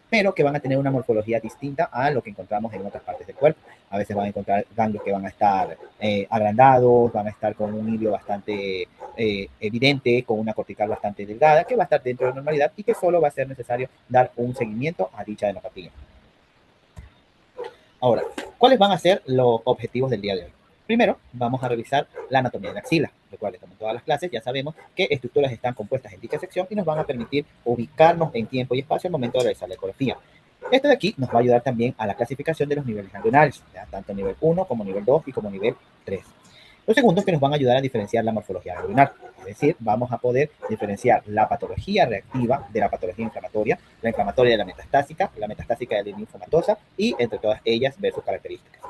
pero que van a tener una morfología distinta a lo que encontramos en otras partes del cuerpo. A veces van a encontrar ganglios que van a estar agrandados, van a estar con un hilio bastante evidente, con una cortical bastante delgada, que va a estar dentro de la normalidad y que solo va a ser necesario dar un seguimiento a dicha adenopatía. Ahora, ¿cuáles van a ser los objetivos del día de hoy? Primero, vamos a revisar la anatomía de la axila. Recuerden, como en todas las clases, ya sabemos qué estructuras están compuestas en dicha sección y nos van a permitir ubicarnos en tiempo y espacio al momento de realizar la ecografía. Esto de aquí nos va a ayudar también a la clasificación de los niveles ganglionarios, ¿ya? Tanto nivel 1 como nivel 2 y como nivel 3. Los segundos que nos van a ayudar a diferenciar la morfología ganglionar, es decir, vamos a poder diferenciar la patología reactiva de la patología la inflamatoria de la metastásica de la linfomatosa y entre todas ellas ver sus características.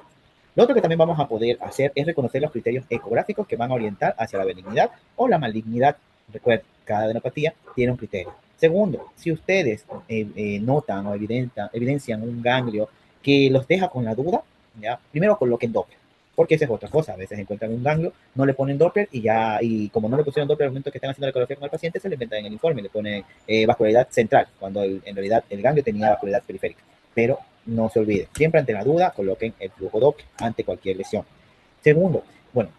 Lo otro que también vamos a poder hacer es reconocer los criterios ecográficos que van a orientar hacia la benignidad o la malignidad. Recuerden, cada adenopatía tiene un criterio. Segundo, si ustedes notan o evidencian un ganglio que los deja con la duda, ¿ya? Primero coloquen Doppler, porque esa es otra cosa. A veces encuentran un ganglio, no le ponen Doppler y como no le pusieron Doppler al momento que están haciendo la ecografía con el paciente, se le inventan en el informe, le ponen vascularidad central, cuando en realidad el ganglio tenía vascularidad periférica. Pero no se olviden, siempre ante la duda, coloquen el flujo Doppler ante cualquier lesión. Segundo,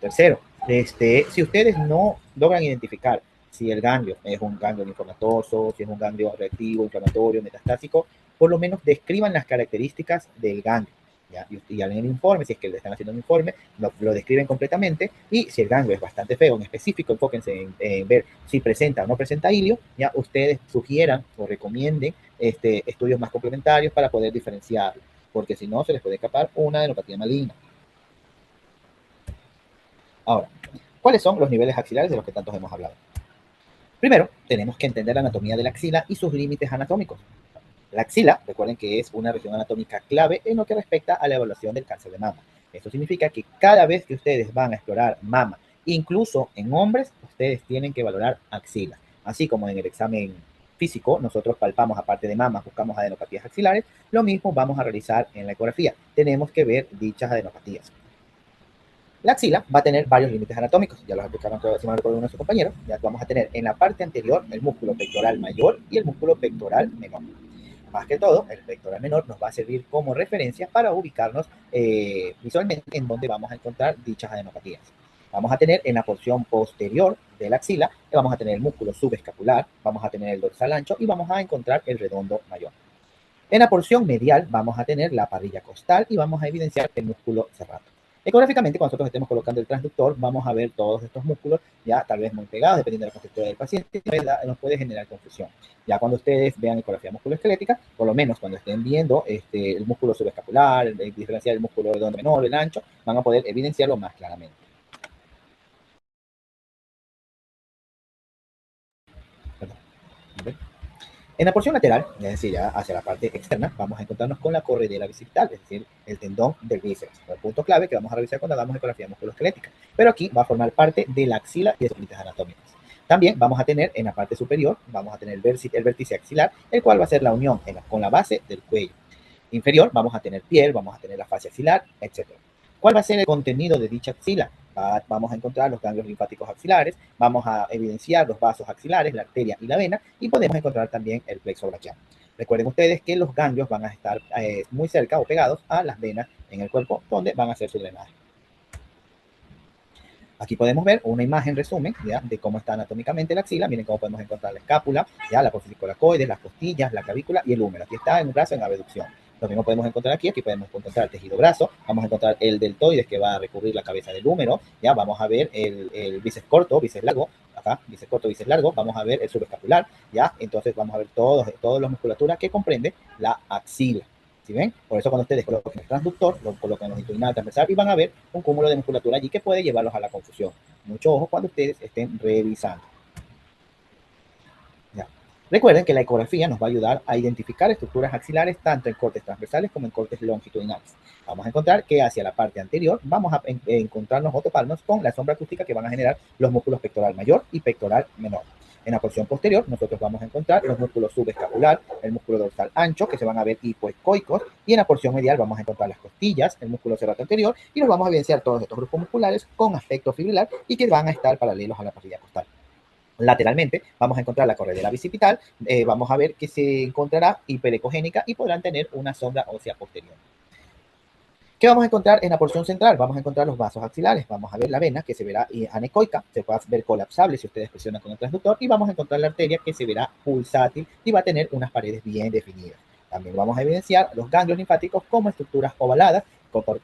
tercero, si ustedes no logran identificar si el ganglio es un ganglio linfomatoso, si es un ganglio reactivo, inflamatorio, metastásico, por lo menos describan las características del ganglio. ¿Ya? Y en el informe, si es que le están haciendo un informe, lo describen completamente. Y si el ganglio es bastante feo, en específico, enfóquense en ver si presenta o no presenta hilio. Ya ustedes sugieran o recomienden estudios más complementarios para poder diferenciarlo, porque si no, se les puede escapar una adenopatía maligna. Ahora, ¿cuáles son los niveles axilares de los que tantos hemos hablado? Primero, tenemos que entender la anatomía de la axila y sus límites anatómicos. La axila, recuerden que es una región anatómica clave en lo que respecta a la evaluación del cáncer de mama. Esto significa que cada vez que ustedes van a explorar mama, incluso en hombres, ustedes tienen que valorar axila. Así como en el examen físico, nosotros palpamos aparte de mama, buscamos adenopatías axilares, lo mismo vamos a realizar en la ecografía. Tenemos que ver dichas adenopatías. La axila va a tener varios límites anatómicos, ya los explicaron, si no recuerdo, nuestros compañeros. Ya vamos a tener en la parte anterior el músculo pectoral mayor y el músculo pectoral menor. Más que todo, el pectoral menor nos va a servir como referencia para ubicarnos visualmente en donde vamos a encontrar dichas adenopatías. Vamos a tener en la porción posterior de la axila, vamos a tener el músculo subescapular, vamos a tener el dorsal ancho y vamos a encontrar el redondo mayor. En la porción medial vamos a tener la parrilla costal y vamos a evidenciar el músculo serrato. Ecográficamente, cuando nosotros estemos colocando el transductor, vamos a ver todos estos músculos, ya tal vez muy pegados, dependiendo de la contextura del paciente, nos puede generar confusión. Ya cuando ustedes vean ecografía musculoesquelética, por lo menos cuando estén viendo el músculo subescapular, el diferencial del músculo redondo menor, el ancho, van a poder evidenciarlo más claramente. Perdón. En la porción lateral, es decir, ya hacia la parte externa, vamos a encontrarnos con la corredera bicipital, es decir, el tendón del bíceps, el punto clave que vamos a revisar cuando hagamos ecografía musculoesquelética. Pero aquí va a formar parte de la axila y de sus límites anatómicos. También vamos a tener en la parte superior, vamos a tener el vértice axilar, el cual va a ser la unión con la base del cuello. Inferior vamos a tener piel, vamos a tener la fascia axilar, etc. ¿Cuál va a ser el contenido de dicha axila? Vamos a encontrar los ganglios linfáticos axilares, vamos a evidenciar los vasos axilares, la arteria y la vena, y podemos encontrar también el plexo braquial. Recuerden ustedes que los ganglios van a estar muy cerca o pegados a las venas en el cuerpo, donde van a hacer su drenaje. Aquí podemos ver una imagen resumen, ¿ya?, de cómo está anatómicamente la axila. Miren cómo podemos encontrar la escápula, ¿ya?, la apófisis coracoides, las costillas, la clavícula y el húmero. Aquí está en un brazo en abducción. Lo mismo podemos encontrar aquí podemos encontrar el tejido graso, vamos a encontrar el deltoides que va a recubrir la cabeza del húmero, ya vamos a ver el bíceps corto, bíceps largo, acá, bíceps corto, bíceps largo, vamos a ver el subescapular, ya, entonces vamos a ver todas las musculaturas que comprende la axila. ¿Sí ven? Por eso cuando ustedes coloquen el transductor, lo colocan longitudinal, transversal y van a ver un cúmulo de musculatura allí que puede llevarlos a la confusión. Mucho ojo cuando ustedes estén revisando. Ya. Recuerden que la ecografía nos va a ayudar a identificar estructuras axilares tanto en cortes transversales como en cortes longitudinales. Vamos a encontrar que hacia la parte anterior vamos a encontrarnos o toparnos con la sombra acústica que van a generar los músculos pectoral mayor y pectoral menor. En la porción posterior, nosotros vamos a encontrar los músculos subescapular, el músculo dorsal ancho, que se van a ver hipoescoicos, y en la porción medial vamos a encontrar las costillas, el músculo serrato anterior, y nos vamos a evidenciar todos estos grupos musculares con aspecto fibrilar y que van a estar paralelos a la parrilla costal. Lateralmente vamos a encontrar la corredera bicipital, vamos a ver que se encontrará hiperecogénica y podrán tener una sombra ósea posterior. ¿Qué vamos a encontrar en la porción central? Vamos a encontrar los vasos axilares, vamos a ver la vena que se verá anecoica, se puede ver colapsable si ustedes presionan con el transductor, y vamos a encontrar la arteria que se verá pulsátil y va a tener unas paredes bien definidas. También vamos a evidenciar los ganglios linfáticos como estructuras ovaladas,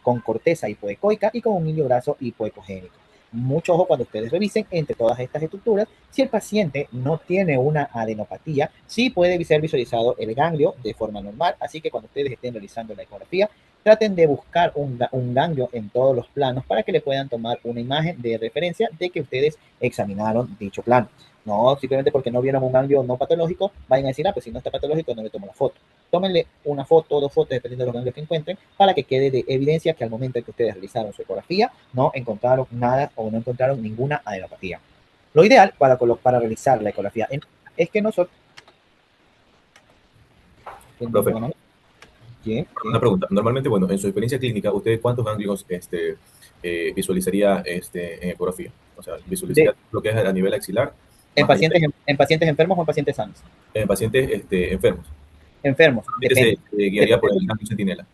con corteza hipoecoica y con un hilio graso hipoecogénico. Mucho ojo cuando ustedes revisen entre todas estas estructuras. Si el paciente no tiene una adenopatía, sí puede ser visualizado el ganglio de forma normal, así que cuando ustedes estén realizando la ecografía, traten de buscar un ganglio en todos los planos para que le puedan tomar una imagen de referencia de que ustedes examinaron dicho plano. No simplemente porque no vieron un ganglio no patológico, vayan a decir, pues si no está patológico, no le tomo la foto. Tómenle una foto o dos fotos, dependiendo de los ganglios que encuentren, para que quede de evidencia que al momento en que ustedes realizaron su ecografía, no encontraron nada o no encontraron ninguna adenopatía. Lo ideal para realizar la ecografía es que nosotros... Profe, ¿Qué? una pregunta. Normalmente, bueno, en su experiencia clínica, ¿usted cuántos ganglios visualizaría en ecografía? O sea, De, visualizaría lo que es a nivel axilar, en, más allá pacientes, en pacientes enfermos o en pacientes sanos. de pacientes enfermos. Enfermos, Solamente depende. se guiaría por Depende, el ganglio centinela.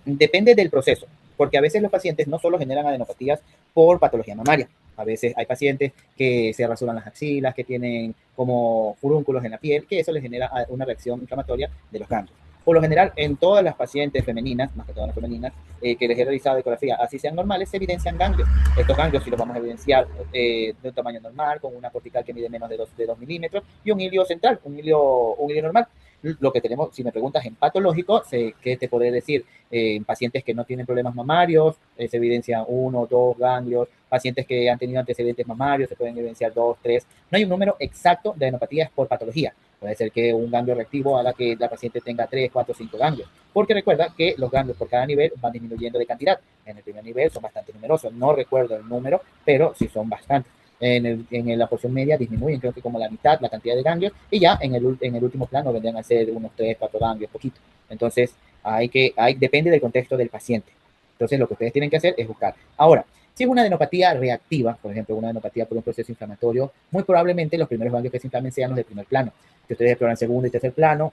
depende del proceso, porque a veces los pacientes no solo generan adenopatías por patología mamaria. A veces hay pacientes que se rasuran las axilas, que tienen como furúnculos en la piel, que eso les genera una reacción inflamatoria de los ganglios. Por lo general, en todas las pacientes femeninas, más que todas las femeninas, que les he realizado ecografía, así sean normales, se evidencian ganglios. Estos ganglios sí los vamos a evidenciar de un tamaño normal, con una cortical que mide menos de 2 milímetros y un hilio central, un hilio normal. Lo que tenemos, si me preguntas en patológico, ¿qué te podré decir? En pacientes que no tienen problemas mamarios, se evidencian 1 o 2 ganglios, pacientes que han tenido antecedentes mamarios, se pueden evidenciar 2, 3. No hay un número exacto de adenopatías por patología. Puede ser que un ganglio reactivo haga que la paciente tenga 3, 4, 5 ganglios, porque recuerda que los ganglios por cada nivel van disminuyendo de cantidad. En el primer nivel son bastante numerosos, no recuerdo el número, pero sí son bastantes. En la porción media disminuyen, creo que como la mitad, la cantidad de ganglios, y ya en el último plano vendrían a ser unos 3, 4 ganglios, poquito. Entonces, depende del contexto del paciente. Entonces, lo que ustedes tienen que hacer es buscar. Ahora, si es una adenopatía reactiva, por ejemplo, una adenopatía por un proceso inflamatorio, muy probablemente los primeros ganglios que se inflamen sean los de primer plano. Si ustedes exploran segundo y tercer plano,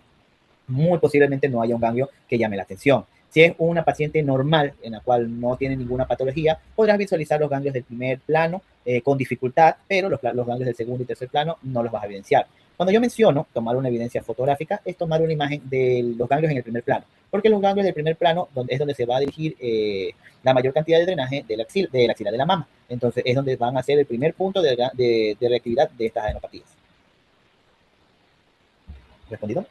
muy posiblemente no haya un ganglio que llame la atención. Si es una paciente normal, en la cual no tiene ninguna patología, podrás visualizar los ganglios del primer plano con dificultad, pero los ganglios del segundo y tercer plano no los vas a evidenciar. Cuando yo menciono tomar una evidencia fotográfica, es tomar una imagen de los ganglios en el primer plano, porque los ganglios del primer plano es donde se va a dirigir la mayor cantidad de drenaje de la axila de la mama. Entonces es donde van a ser el primer punto de reactividad de estas adenopatías. ¿Respondido?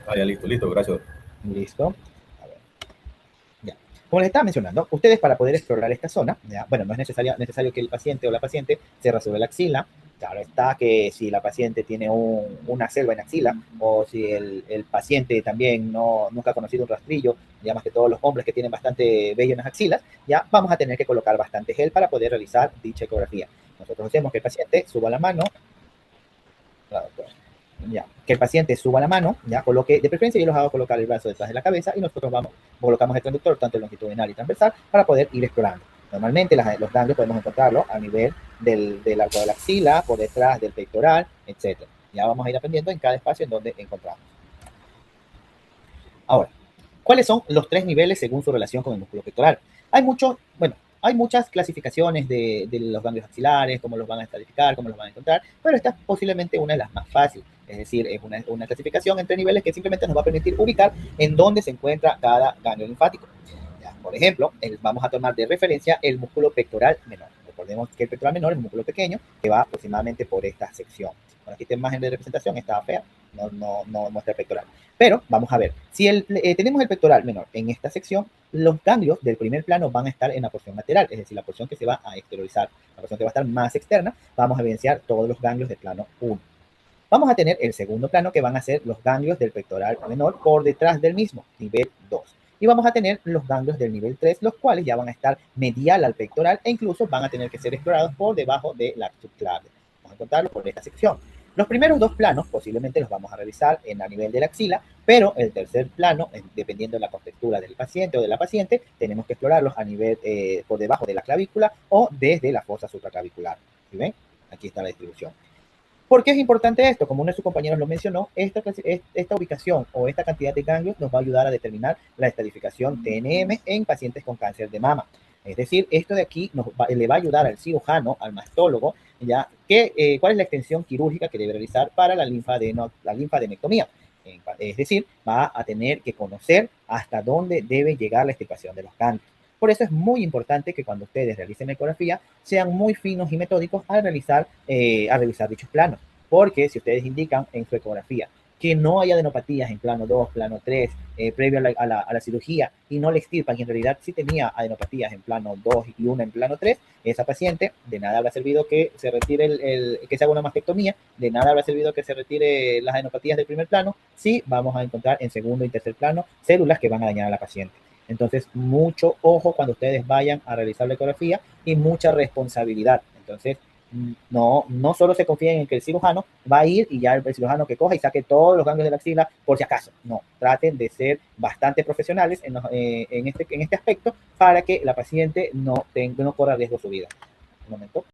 Ah, ya, listo, listo, gracias. Listo. Ya. Como les estaba mencionando, ustedes para poder explorar esta zona, ¿ya? Bueno, no es necesario que el paciente o la paciente se rasure la axila. Claro está que si la paciente tiene una selva en axila o si el paciente también nunca ha conocido un rastrillo, ya más que todos los hombres que tienen bastante vello en las axilas, ya vamos a tener que colocar bastante gel para poder realizar dicha ecografía. Nosotros hacemos que el paciente suba la mano, claro, pues, ya, que el paciente suba la mano, ya coloque, de preferencia yo los hago colocar el brazo detrás de la cabeza y nosotros colocamos el conductor tanto longitudinal y transversal para poder ir explorando. Normalmente los ganglios podemos encontrarlos a nivel del arco de la axila, por detrás del pectoral, etcétera. Ya vamos a ir aprendiendo en cada espacio en donde encontramos. Ahora, ¿cuáles son los 3 niveles según su relación con el músculo pectoral? Hay muchas clasificaciones de los ganglios axilares, cómo los van a estadificar, cómo los van a encontrar, pero esta es posiblemente una de las más fáciles. Es decir, es una clasificación entre niveles que simplemente nos va a permitir ubicar en dónde se encuentra cada ganglio linfático. Ya, por ejemplo, vamos a tomar de referencia el músculo pectoral menor. Recordemos que el pectoral menor es un músculo pequeño que va aproximadamente por esta sección. Bueno, aquí esta imagen de representación está fea, no muestra el pectoral. Pero vamos a ver, si tenemos el pectoral menor en esta sección, los ganglios del primer plano van a estar en la porción lateral, es decir, la porción que se va a exteriorizar, la porción que va a estar más externa, vamos a evidenciar todos los ganglios del plano 1. Vamos a tener el segundo plano que van a ser los ganglios del pectoral menor por detrás del mismo, nivel 2. Y vamos a tener los ganglios del nivel 3, los cuales ya van a estar medial al pectoral e incluso van a tener que ser explorados por debajo de la subclavian. Vamos a encontrarlos por esta sección. Los primeros 2 planos posiblemente los vamos a realizar a nivel de la axila, pero el tercer plano, dependiendo de la contextura del paciente o de la paciente, tenemos que explorarlos a nivel por debajo de la clavícula o desde la fosa supraclavicular. ¿Sí ven? Aquí está la distribución. ¿Por qué es importante esto? Como uno de sus compañeros lo mencionó, esta ubicación o esta cantidad de ganglios nos va a ayudar a determinar la estratificación TNM en pacientes con cáncer de mama. Es decir, esto de aquí le va a ayudar al cirujano, al mastólogo, ya cuál es la extensión quirúrgica que debe realizar para la linfadenectomía. Es decir, va a tener que conocer hasta dónde debe llegar la extirpación de los ganglios. Por eso es muy importante que cuando ustedes realicen ecografía sean muy finos y metódicos al revisar dichos planos. Porque si ustedes indican en su ecografía que no hay adenopatías en plano 2, plano 3, previo a la cirugía, y no le extirpan, y en realidad sí tenía adenopatías en plano 2 y una en plano 3, esa paciente, de nada habrá servido que se retire que se haga una mastectomía, de nada habrá servido que se retire las adenopatías del primer plano, si vamos a encontrar en segundo y tercer plano células que van a dañar a la paciente. Entonces, mucho ojo cuando ustedes vayan a realizar la ecografía y mucha responsabilidad. Entonces, no solo se confíen en que el cirujano va a ir y ya el cirujano que coja y saque todos los ganglios de la axila por si acaso. No, traten de ser bastante profesionales en este aspecto para que la paciente no corra riesgo su vida. Un momento.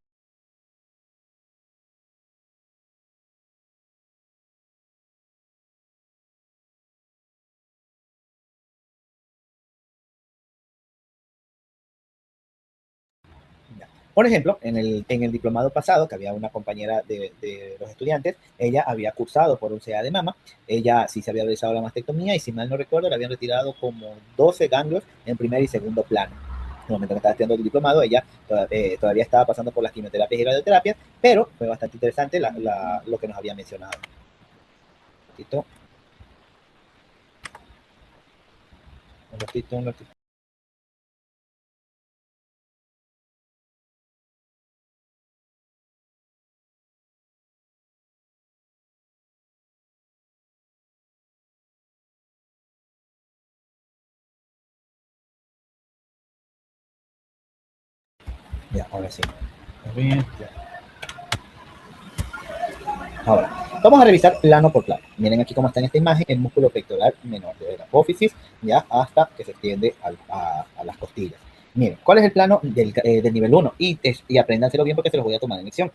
Por ejemplo, en el diplomado pasado, que había una compañera de los estudiantes, ella había cursado por un CA de mama, ella sí se había realizado la mastectomía y si mal no recuerdo, le habían retirado como 12 ganglios en primer y segundo plano. En el momento que estaba estudiando el diplomado, ella todavía estaba pasando por las quimioterapias y radioterapias, pero fue bastante interesante lo que nos había mencionado. Un ratito, un ratito, un ratito. Ya, ahora sí. Bien, ya. Ahora, vamos a revisar plano por plano. Miren aquí cómo está en esta imagen el músculo pectoral menor, desde la apófisis ya hasta que se extiende a las costillas. Miren, ¿cuál es el plano del nivel 1? Y apréndanselo bien porque se los voy a tomar en lección.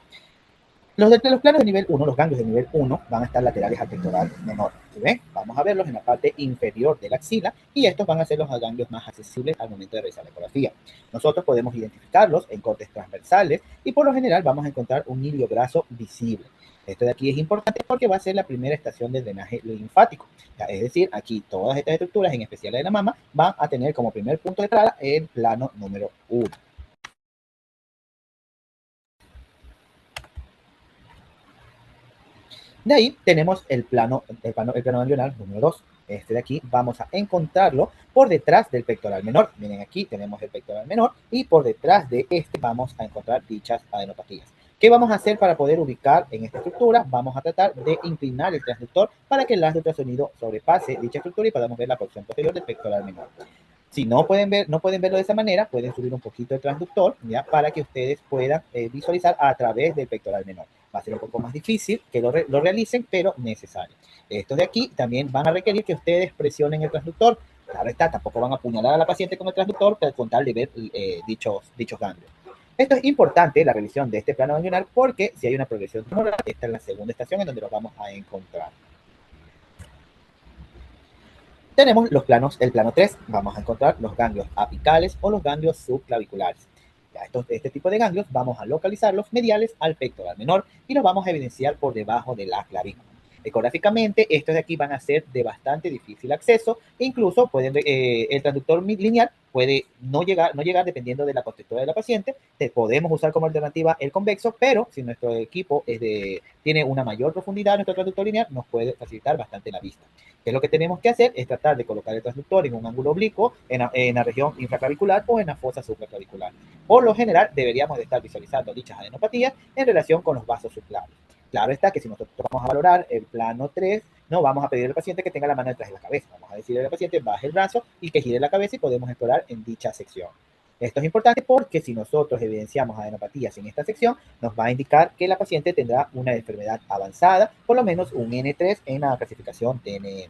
Los planos de nivel 1, los ganglios de nivel 1, van a estar laterales al pectoral menor. ¿Sí ven? Vamos a verlos en la parte inferior de la axila y estos van a ser los ganglios más accesibles al momento de realizar la ecografía. Nosotros podemos identificarlos en cortes transversales y por lo general vamos a encontrar un hilio graso visible. Esto de aquí es importante porque va a ser la primera estación de drenaje linfático. Es decir, aquí todas estas estructuras, en especial la de la mama, van a tener como primer punto de entrada el plano número 1. De ahí tenemos el plano ganglionar número 2. Este de aquí vamos a encontrarlo por detrás del pectoral menor. Miren, aquí tenemos el pectoral menor y por detrás de este vamos a encontrar dichas adenopatías. ¿Qué vamos a hacer para poder ubicar en esta estructura? Vamos a tratar de inclinar el transductor para que el haz de ultrasonido sobrepase dicha estructura y podamos ver la porción posterior del pectoral menor. Si no pueden verlo de esa manera, pueden subir un poquito el transductor, ¿ya? Para que ustedes puedan visualizar a través del pectoral menor. Va a ser un poco más difícil que lo realicen, pero necesario. Estos de aquí también van a requerir que ustedes presionen el transductor. Claro está, tampoco van a apuñalar a la paciente con el transductor con tal de ver dichos ganglios. Esto es importante, la revisión de este plano ganglionar, porque si hay una progresión tumoral, esta es la segunda estación en donde lo vamos a encontrar. Tenemos el plano 3, vamos a encontrar los ganglios apicales o los ganglios subclaviculares. Ya este tipo de ganglios vamos a localizarlos mediales al pectoral menor y los vamos a evidenciar por debajo de la clavícula. Ecográficamente, estos de aquí van a ser de bastante difícil acceso e incluso el transductor lineal puede no llegar dependiendo de la contextura de la paciente. Podemos usar como alternativa el convexo, pero si nuestro equipo tiene una mayor profundidad, nuestro transductor lineal nos puede facilitar bastante la vista. ¿Qué es lo que tenemos que hacer? Es tratar de colocar el transductor en un ángulo oblicuo en la región infraclavicular o en la fosa supraclavicular. Por lo general, deberíamos de estar visualizando dichas adenopatías en relación con los vasos subclavios. Claro está que si nosotros vamos a valorar el plano 3, no vamos a pedir al paciente que tenga la mano detrás de la cabeza. Vamos a decirle al paciente baje el brazo y que gire la cabeza y podemos explorar en dicha sección. Esto es importante porque si nosotros evidenciamos adenopatías en esta sección, nos va a indicar que la paciente tendrá una enfermedad avanzada, por lo menos un N3 en la clasificación TNM.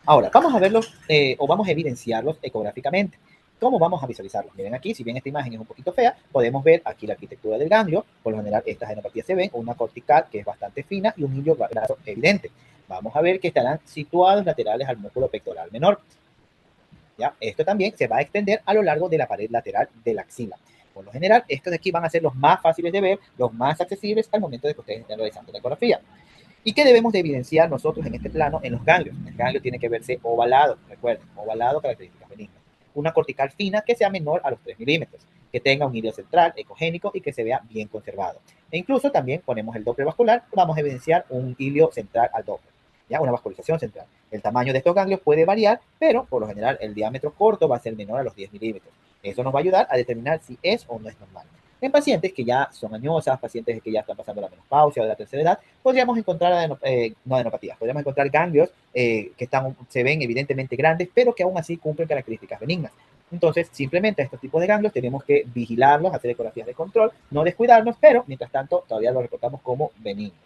Ahora, vamos a verlos o vamos a evidenciarlos ecográficamente. ¿Cómo vamos a visualizarlo? Miren aquí, si bien esta imagen es un poquito fea, podemos ver aquí la arquitectura del ganglio. Por lo general, estas adenopatías se ven, una cortical que es bastante fina y un hilo graso evidente. Vamos a ver que estarán situados laterales al músculo pectoral menor. ¿Ya? Esto también se va a extender a lo largo de la pared lateral de la axila. Por lo general, estos de aquí van a ser los más fáciles de ver, los más accesibles al momento de que ustedes estén realizando la ecografía. ¿Y qué debemos de evidenciar nosotros en este plano en los ganglios? El ganglio tiene que verse ovalado, recuerden, ovalado, características benignas. Una cortical fina que sea menor a los 3 milímetros, que tenga un hilo central ecogénico y que se vea bien conservado. E incluso también ponemos el Doppler vascular, vamos a evidenciar un hilo central al Doppler, ¿ya? Una vascularización central. El tamaño de estos ganglios puede variar, pero por lo general el diámetro corto va a ser menor a los 10 milímetros. Eso nos va a ayudar a determinar si es o no es normal. En pacientes que ya son añosas, pacientes que ya están pasando la menopausia o de la tercera edad, podríamos encontrar, no adenopatías, podríamos encontrar ganglios que se ven evidentemente grandes, pero que aún así cumplen características benignas. Entonces, simplemente a estos tipos de ganglios tenemos que vigilarlos, hacer ecografías de control, no descuidarnos, pero mientras tanto todavía los reportamos como benignos.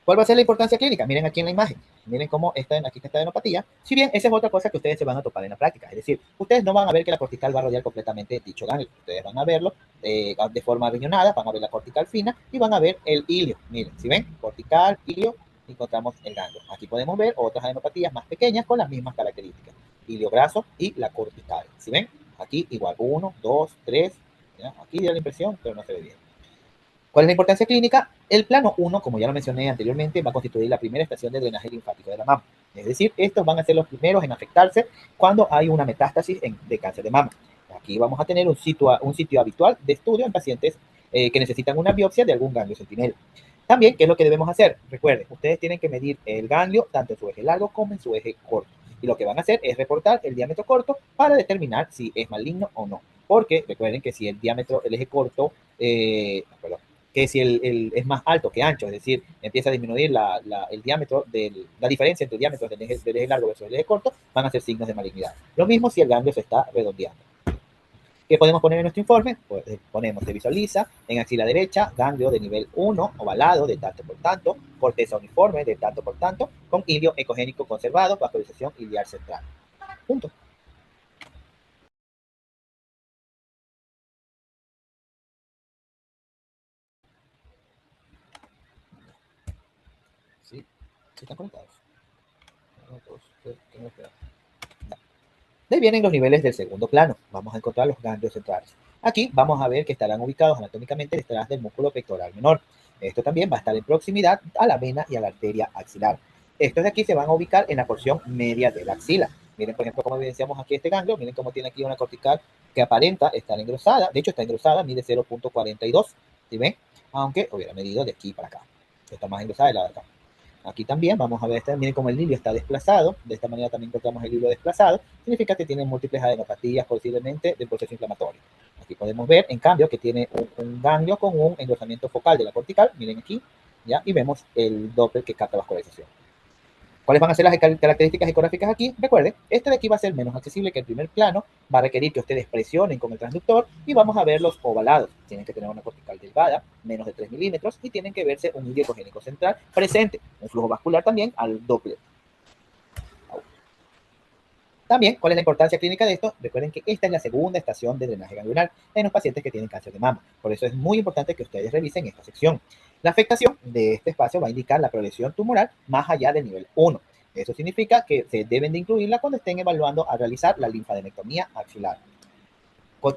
¿Cuál va a ser la importancia clínica? Miren aquí en la imagen. Miren cómo está aquí está adenopatía. Si bien esa es otra cosa que ustedes se van a topar en la práctica. Es decir, ustedes no van a ver que la cortical va a rodear completamente dicho ganglio. Ustedes van a verlo de forma riñonada, van a ver la cortical fina y van a ver el hilio. Miren, si ven, cortical, hilio, encontramos el ganglio. Aquí podemos ver otras adenopatías más pequeñas con las mismas características. Hilio graso y la cortical. Si ven, aquí igual 1, 2, 3. Aquí da la impresión, pero no se ve bien. ¿Cuál es la importancia clínica? El plano 1, como ya lo mencioné anteriormente, va a constituir la primera estación de drenaje linfático de la mama. Es decir, estos van a ser los primeros en afectarse cuando hay una metástasis de cáncer de mama. Aquí vamos a tener un sitio habitual de estudio en pacientes que necesitan una biopsia de algún ganglio sentinela. También, ¿qué es lo que debemos hacer? Recuerden, ustedes tienen que medir el ganglio tanto en su eje largo como en su eje corto. Y lo que van a hacer es reportar el diámetro corto para determinar si es maligno o no. Porque recuerden que si el diámetro, el eje corto, perdón, que si es más alto que ancho, es decir, empieza a disminuir el diámetro, la diferencia entre el diámetro del eje largo versus el eje corto, van a ser signos de malignidad. Lo mismo si el ganglio se está redondeando. ¿Qué podemos poner en nuestro informe? Pues ponemos, se visualiza en axila derecha, ganglio de nivel 1, ovalado de tanto por tanto, corteza uniforme de tanto por tanto, con hilio ecogénico conservado, vascularización iliar central. Punto. ¿Sí? ¿Sí están conectados? Uno, dos, tres, de ahí vienen los niveles del segundo plano. Vamos a encontrar los ganglios centrales. Aquí vamos a ver que estarán ubicados anatómicamente detrás del músculo pectoral menor. Esto también va a estar en proximidad a la vena y a la arteria axilar. Estos de aquí se van a ubicar en la porción media de la axila. Miren, por ejemplo, cómo evidenciamos aquí este ganglio. Miren cómo tiene aquí una cortical que aparenta estar engrosada. De hecho, está engrosada, mide 0.42. ¿Sí ven? Aunque hubiera medido de aquí para acá. Está más engrosada de la de acá. Aquí también vamos a ver, miren cómo el hilo está desplazado, de esta manera también encontramos el hilo desplazado, significa que tiene múltiples adenopatías posiblemente del proceso inflamatorio. Aquí podemos ver, en cambio, que tiene un ganglio con un engrosamiento focal de la cortical, miren aquí, ¿ya? Y vemos el Doppler que capta vascularización. ¿Cuáles van a ser las características ecográficas aquí? Recuerden, este de aquí va a ser menos accesible que el primer plano, va a requerir que ustedes presionen con el transductor y vamos a ver los ovalados. Tienen que tener una cortical delgada, menos de 3 milímetros, y tienen que verse un hilo ecogénico central presente, un flujo vascular también al Doppler. También, ¿cuál es la importancia clínica de esto? Recuerden que esta es la segunda estación de drenaje ganglionar en los pacientes que tienen cáncer de mama. Por eso es muy importante que ustedes revisen esta sección. La afectación de este espacio va a indicar la progresión tumoral más allá del nivel 1. Eso significa que se deben de incluirla cuando estén evaluando a realizar la linfadenectomía axilar.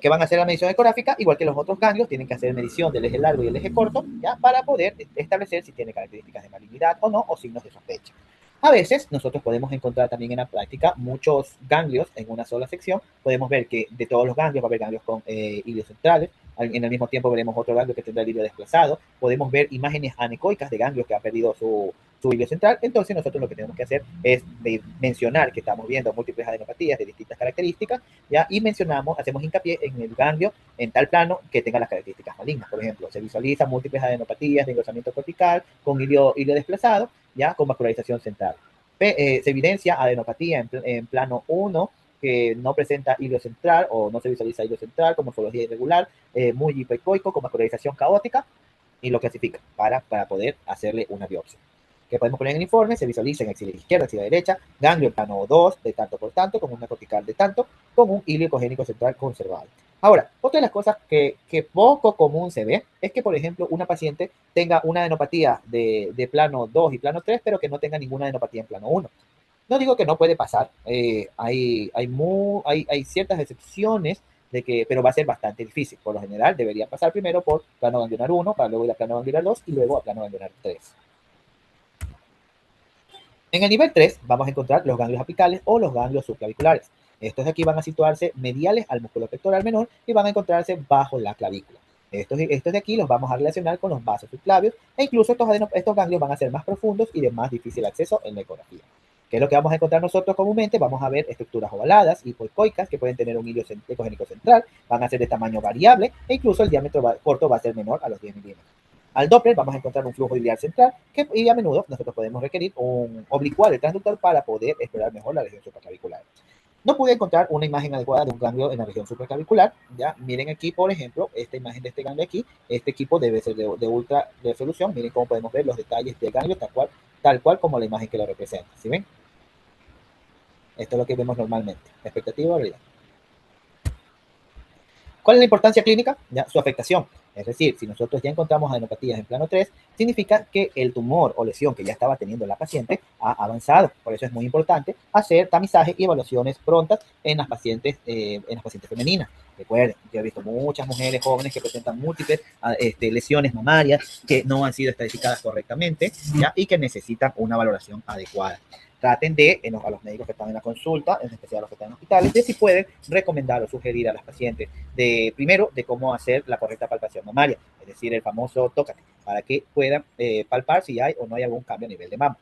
¿Qué van a hacer la medición ecográfica? Igual que los otros ganglios, tienen que hacer medición del eje largo y el eje corto, ¿ya? Para poder establecer si tiene características de malignidad o no, o signos de sospecha. A veces nosotros podemos encontrar también en la práctica muchos ganglios en una sola sección. Podemos ver que de todos los ganglios va a haber ganglios con hilios centrales. En el mismo tiempo veremos otro ganglio que tendrá el hilio desplazado. Podemos ver imágenes anecoicas de ganglios que han perdido su hilio central. Entonces nosotros lo que tenemos que hacer es mencionar que estamos viendo múltiples adenopatías de distintas características, ¿ya? Y mencionamos, hacemos hincapié en el ganglio en tal plano que tenga las características malignas. Por ejemplo, se visualizan múltiples adenopatías de engrosamiento cortical con hilio desplazado, ya con vascularización central. Se evidencia adenopatía en plano 1 que no presenta hilo central o no se visualiza hilo central con morfología irregular, muy hipoecoico, con vascularización caótica, y lo clasifica para poder hacerle una biopsia. que podemos poner en el informe, se visualiza en axila izquierda, axila derecha, ganglio plano 2 de tanto por tanto, con una cortical de tanto, con un hilo ecogénico central conservado. Ahora, otra de las cosas que poco común se ve es que, por ejemplo, una paciente tenga una adenopatía de plano 2 y plano 3, pero que no tenga ninguna adenopatía en plano 1. No digo que no puede pasar, hay ciertas excepciones de que, pero va a ser bastante difícil. Por lo general, debería pasar primero por plano ganglionar 1, para luego ir a plano ganglionar 2 y luego a plano ganglionar 3. En el nivel 3 vamos a encontrar los ganglios apicales o los ganglios subclaviculares. Estos de aquí van a situarse mediales al músculo pectoral menor y van a encontrarse bajo la clavícula. Estos de aquí los vamos a relacionar con los vasos subclavios e incluso estos ganglios van a ser más profundos y de más difícil acceso en la ecografía. ¿Qué es lo que vamos a encontrar nosotros comúnmente? Vamos a ver estructuras ovaladas, hipoecoicas, que pueden tener un hilo ecogénico central, van a ser de tamaño variable e incluso el diámetro corto va a ser menor a los 10 milímetros. Al Doppler vamos a encontrar un flujo biliar central y a menudo nosotros podemos requerir un oblicual del transductor para poder explorar mejor la región supraclavicular. No pude encontrar una imagen adecuada de un ganglio en la región supraclavicular. ¿Ya? Miren aquí, por ejemplo, esta imagen de este ganglio aquí. Este equipo debe ser de ultra resolución. Miren cómo podemos ver los detalles del ganglio tal cual como la imagen que lo representa. ¿Sí ven? Esto es lo que vemos normalmente. Expectativa o realidad. ¿Cuál es la importancia clínica? Ya, su afectación. Es decir, si nosotros ya encontramos adenopatías en plano 3, significa que el tumor o lesión que ya estaba teniendo la paciente ha avanzado. Por eso es muy importante hacer tamizaje y evaluaciones prontas en las pacientes femeninas. Recuerden, yo he visto muchas mujeres jóvenes que presentan múltiples lesiones mamarias que no han sido estadificadas correctamente, ¿ya? Y que necesitan una valoración adecuada. Traten de, a los médicos que están en la consulta, en especial a los que están en hospitales, de si pueden recomendar o sugerir a las pacientes primero de cómo hacer la correcta palpación mamaria, es decir, el famoso tócate, para que puedan palpar si hay o no hay algún cambio a nivel de mama.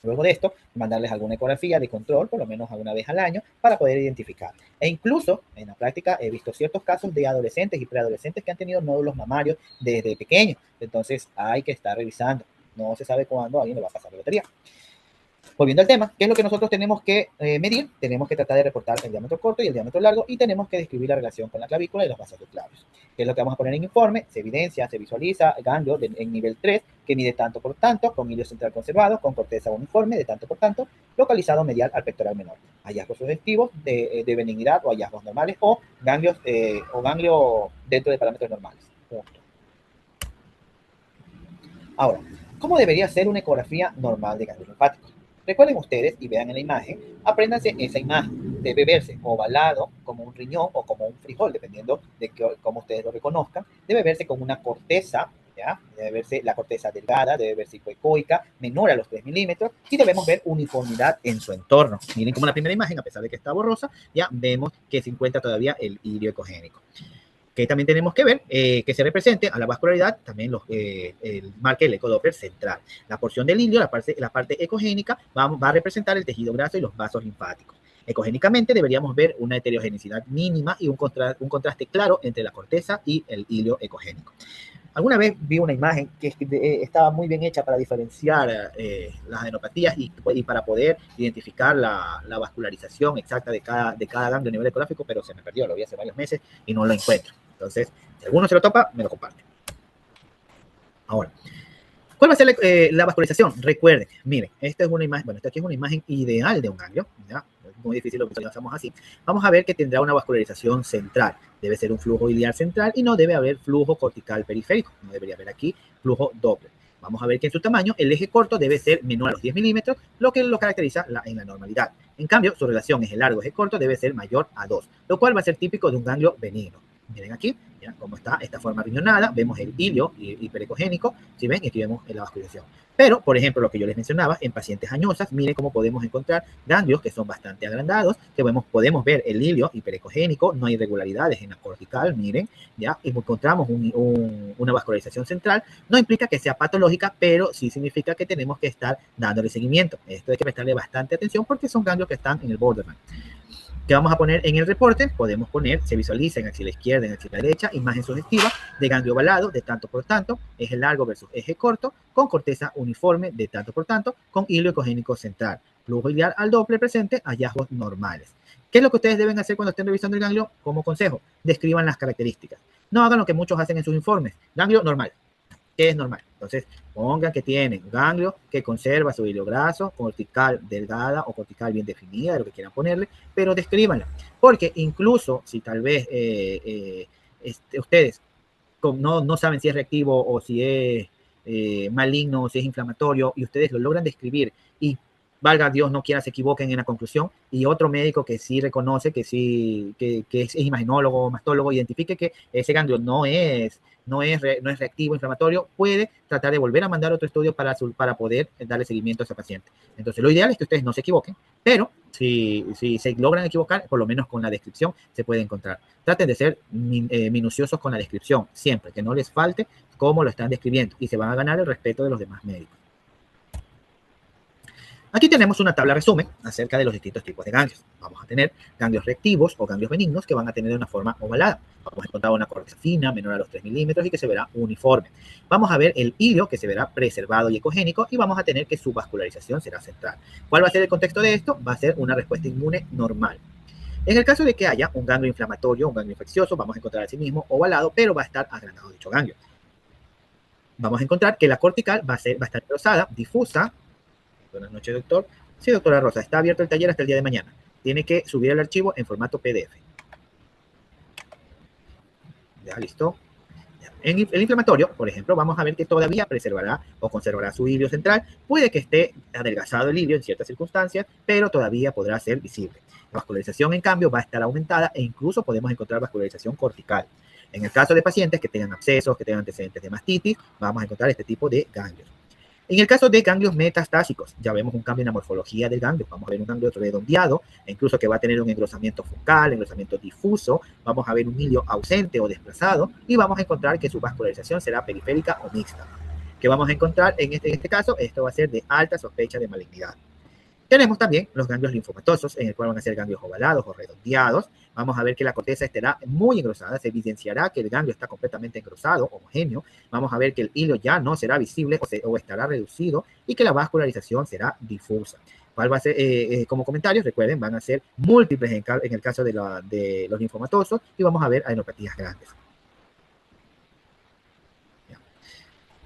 Luego de esto, mandarles alguna ecografía de control, por lo menos alguna vez al año, para poder identificar. E incluso, en la práctica, he visto ciertos casos de adolescentes y preadolescentes que han tenido nódulos mamarios desde pequeños. Entonces, hay que estar revisando. No se sabe cuándo a alguien le va a pasar la lotería. Volviendo al tema, ¿qué es lo que nosotros tenemos que medir? Tenemos que tratar de reportar el diámetro corto y el diámetro largo y tenemos que describir la relación con la clavícula y los vasos subclavios. ¿Qué es lo que vamos a poner en informe? Se evidencia, se visualiza ganglio en nivel 3 que mide tanto por tanto, con hilo central conservado, con corteza uniforme de tanto por tanto, localizado medial al pectoral menor. Hallazgos sugestivos de benignidad o hallazgos normales o ganglio dentro de parámetros normales. Punto. Ahora, ¿cómo debería ser una ecografía normal de ganglios linfáticos? Recuerden ustedes y vean en la imagen, apréndanse esa imagen. Debe verse ovalado como un riñón o como un frijol, dependiendo de cómo ustedes lo reconozcan. Debe verse con una corteza, ¿ya? Debe verse la corteza delgada, debe verse hipoecoica, menor a los 3 milímetros, y debemos ver uniformidad en su entorno. Miren como la primera imagen, a pesar de que está borrosa, ya vemos que se encuentra todavía el hilio ecogénico. Que también tenemos que ver que se represente a la vascularidad también el marque el ecodoppler central. La porción del hilio, la parte ecogénica, va a representar el tejido graso y los vasos linfáticos. Ecogénicamente deberíamos ver una heterogenicidad mínima y un contraste claro entre la corteza y el hilio ecogénico. Alguna vez vi una imagen que estaba muy bien hecha para diferenciar las adenopatías y para poder identificar la vascularización exacta de cada ganglio a nivel ecográfico, pero se me perdió, lo vi hace varios meses y no lo encuentro. Entonces, si alguno se lo topa, me lo comparte. Ahora, ¿cuál va a ser la vascularización? Recuerden, miren, esta es una imagen, bueno, esta aquí es una imagen ideal de un ganglio, ¿ya? Es muy difícil lo visualizamos así. Vamos a ver que tendrá una vascularización central. Debe ser un flujo biliar central y no debe haber flujo cortical periférico. No debería haber aquí flujo Doppler. Vamos a ver que en su tamaño el eje corto debe ser menor a los 10 milímetros, lo que lo caracteriza en la normalidad. En cambio, su relación eje largo-eje corto debe ser mayor a 2, lo cual va a ser típico de un ganglio benigno. Miren aquí, ¿ya? Cómo está esta forma riñonada, vemos el hilio hiperecogénico, ¿sí ven? Y aquí vemos la vascularización. Pero, por ejemplo, lo que yo les mencionaba, en pacientes añosas, miren cómo podemos encontrar ganglios que son bastante agrandados, que podemos ver el hilio hiperecogénico, no hay irregularidades en la cortical, miren, ya encontramos una vascularización central. No implica que sea patológica, pero sí significa que tenemos que estar dándole seguimiento. Esto hay que prestarle bastante atención porque son ganglios que están en el borderline. ¿Qué vamos a poner en el reporte? Podemos poner, se visualiza en axila izquierda, en axila derecha, imagen sugestiva de ganglio ovalado de tanto por tanto, eje largo versus eje corto, con corteza uniforme de tanto por tanto, con hilo ecogénico central. Flujo biliar al Doppler presente, hallazgos normales. ¿Qué es lo que ustedes deben hacer cuando estén revisando el ganglio? Como consejo, describan las características. No hagan lo que muchos hacen en sus informes. Ganglio normal. que es normal. Entonces, pongan que tienen un ganglio que conserva su hilo graso, cortical delgada o cortical bien definida, de lo que quieran ponerle, pero descríbanla. Porque incluso si tal vez ustedes no saben si es reactivo o si es maligno o si es inflamatorio y ustedes lo logran describir y valga Dios, no quiera se equivoquen en la conclusión, y otro médico que sí reconoce, que sí, que es imaginólogo o mastólogo, identifique que ese ganglio no es reactivo, inflamatorio, puede tratar de volver a mandar otro estudio para poder darle seguimiento a ese paciente. Entonces, lo ideal es que ustedes no se equivoquen, pero si se logran equivocar, por lo menos con la descripción se puede encontrar. Traten de ser minuciosos con la descripción, siempre, que no les falte cómo lo están describiendo, y se van a ganar el respeto de los demás médicos. Aquí tenemos una tabla resumen acerca de los distintos tipos de ganglios. Vamos a tener ganglios reactivos o ganglios benignos que van a tener una forma ovalada. Vamos a encontrar una corteza fina, menor a los 3 milímetros y que se verá uniforme. Vamos a ver el hilio que se verá preservado y ecogénico y vamos a tener que su vascularización será central. ¿Cuál va a ser el contexto de esto? Va a ser una respuesta inmune normal. En el caso de que haya un ganglio inflamatorio, un ganglio infeccioso, vamos a encontrar así mismo ovalado, pero va a estar agrandado dicho ganglio. Vamos a encontrar que la cortical va a estar rosada, difusa. Buenas noches, doctor. Sí, doctora Rosa, está abierto el taller hasta el día de mañana. Tiene que subir el archivo en formato PDF. Ya, listo. En el inflamatorio, por ejemplo, vamos a ver que todavía preservará o conservará su hilio central. Puede que esté adelgazado el hilio en ciertas circunstancias, pero todavía podrá ser visible. La vascularización, en cambio, va a estar aumentada e incluso podemos encontrar vascularización cortical. En el caso de pacientes que tengan abscesos, que tengan antecedentes de mastitis, vamos a encontrar este tipo de ganglios. En el caso de ganglios metastásicos, ya vemos un cambio en la morfología del ganglio. Vamos a ver un ganglio redondeado, incluso que va a tener un engrosamiento focal, engrosamiento difuso. Vamos a ver un hilio ausente o desplazado y vamos a encontrar que su vascularización será periférica o mixta. ¿Qué vamos a encontrar en este caso? Esto va a ser de alta sospecha de malignidad. Tenemos también los ganglios linfomatosos, en el cual van a ser ganglios ovalados o redondeados. Vamos a ver que la corteza estará muy engrosada, se evidenciará que el ganglio está completamente engrosado, homogéneo. Vamos a ver que el hilo ya no será visible o estará reducido y que la vascularización será difusa. ¿Cuál va a ser? Como comentarios, recuerden, van a ser múltiples en el caso de los linfomatosos y vamos a ver adenopatías grandes.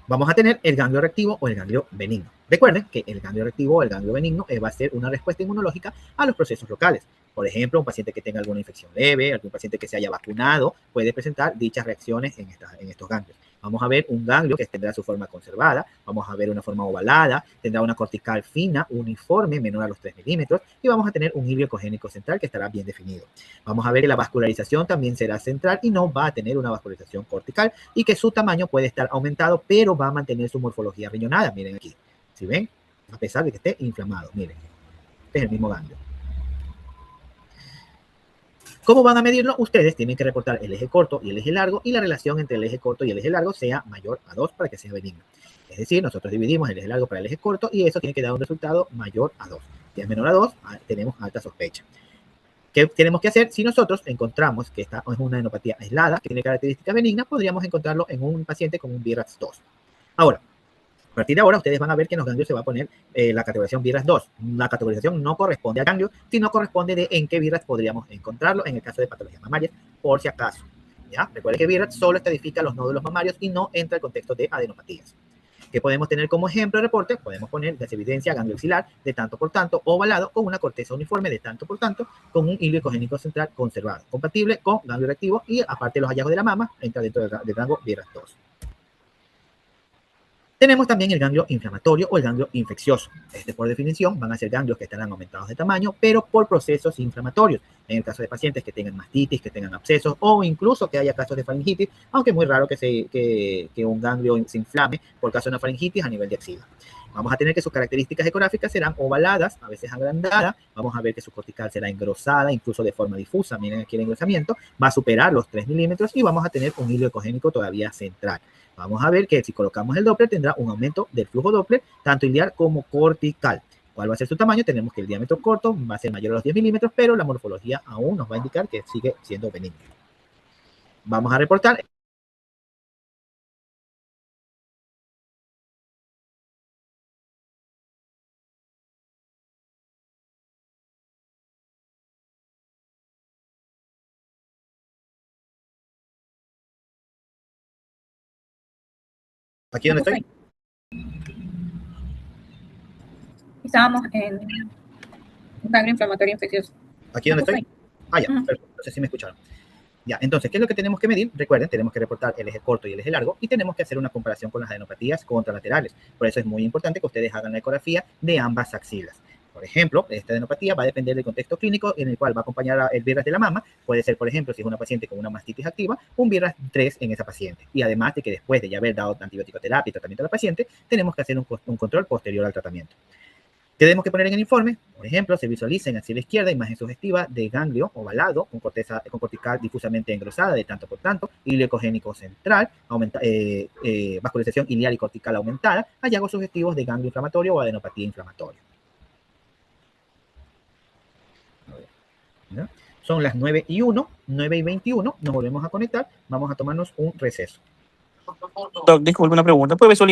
Vamos a tener el ganglio reactivo o el ganglio benigno. Recuerden que el ganglio reactivo o el ganglio benigno va a ser una respuesta inmunológica a los procesos locales. Por ejemplo, un paciente que tenga alguna infección leve, algún paciente que se haya vacunado, puede presentar dichas reacciones en estos ganglios. Vamos a ver un ganglio que tendrá su forma conservada, vamos a ver una forma ovalada, tendrá una cortical fina, uniforme, menor a los 3 milímetros, y vamos a tener un hilio ecogénico central que estará bien definido. Vamos a ver que la vascularización también será central y no va a tener una vascularización cortical y que su tamaño puede estar aumentado, pero va a mantener su morfología riñonada. Miren aquí, ¿sí ven? A pesar de que esté inflamado, miren, este es el mismo ganglio. ¿Cómo van a medirlo? Ustedes tienen que reportar el eje corto y el eje largo y la relación entre el eje corto y el eje largo sea mayor a 2 para que sea benigno. Es decir, nosotros dividimos el eje largo para el eje corto y eso tiene que dar un resultado mayor a 2. Si es menor a 2, tenemos alta sospecha. ¿Qué tenemos que hacer? Si nosotros encontramos que esta es una enopatía aislada, que tiene características benignas, podríamos encontrarlo en un paciente con un BRAF 2. Ahora, a partir de ahora, ustedes van a ver que en los ganglios se va a poner la categorización BRAF 2. La categorización no corresponde al ganglio, sino corresponde de en qué BRAF podríamos encontrarlo en el caso de patologías mamarias, por si acaso. ¿Ya? Recuerden que BRAF solo estadifica los nódulos mamarios y no entra al contexto de adenopatías. ¿Qué podemos tener como ejemplo de reporte? Podemos poner de evidencia ganglio axilar de tanto por tanto ovalado con una corteza uniforme de tanto por tanto con un hilo ecogénico central conservado, compatible con ganglio reactivo y aparte de los hallazgos de la mama, entra dentro del rango BRAF 2. Tenemos también el ganglio inflamatorio o el ganglio infeccioso. Por definición, van a ser ganglios que estarán aumentados de tamaño, pero por procesos inflamatorios. En el caso de pacientes que tengan mastitis, que tengan abscesos o incluso que haya casos de faringitis, aunque es muy raro que un ganglio se inflame por caso de una faringitis a nivel de axila. Vamos a tener que sus características ecográficas serán ovaladas, a veces agrandadas. Vamos a ver que su cortical será engrosada, incluso de forma difusa. Miren aquí el engrosamiento. Va a superar los 3 milímetros y vamos a tener un hilo ecogénico todavía central. Vamos a ver que si colocamos el Doppler tendrá un aumento del flujo Doppler, tanto iliar como cortical. ¿Cuál va a ser su tamaño? Tenemos que el diámetro corto va a ser mayor a los 10 milímetros, pero la morfología aún nos va a indicar que sigue siendo benigno. Vamos a reportar ¿Aquí donde estoy? Estábamos en un ganglio inflamatorio infeccioso. ¿Aquí donde estoy? Ah, ya, perfecto. Entonces sí me escucharon. Ya, entonces, ¿qué es lo que tenemos que medir? Recuerden, tenemos que reportar el eje corto y el eje largo y tenemos que hacer una comparación con las adenopatías contralaterales. Por eso es muy importante que ustedes hagan la ecografía de ambas axilas. Por ejemplo, esta adenopatía va a depender del contexto clínico en el cual va a acompañar el BIRAS de la mama. Puede ser, por ejemplo, si es una paciente con una mastitis activa, un BIRAS 3 en esa paciente. Y además de que después de ya haber dado antibiótico terapia y tratamiento a la paciente, tenemos que hacer un control posterior al tratamiento. ¿Qué tenemos que poner en el informe? Por ejemplo, se visualiza en axila izquierda imagen sugestiva de ganglio ovalado con cortical difusamente engrosada de tanto por tanto, hilo ecogénico central, vascularización iliar y cortical aumentada, hallazgos sugestivos de ganglio inflamatorio o adenopatía inflamatoria. ¿No? Son las 9:01, 9:21, nos volvemos a conectar, vamos a tomarnos un receso. Doc, disculpe una pregunta. ¿Puede visualizar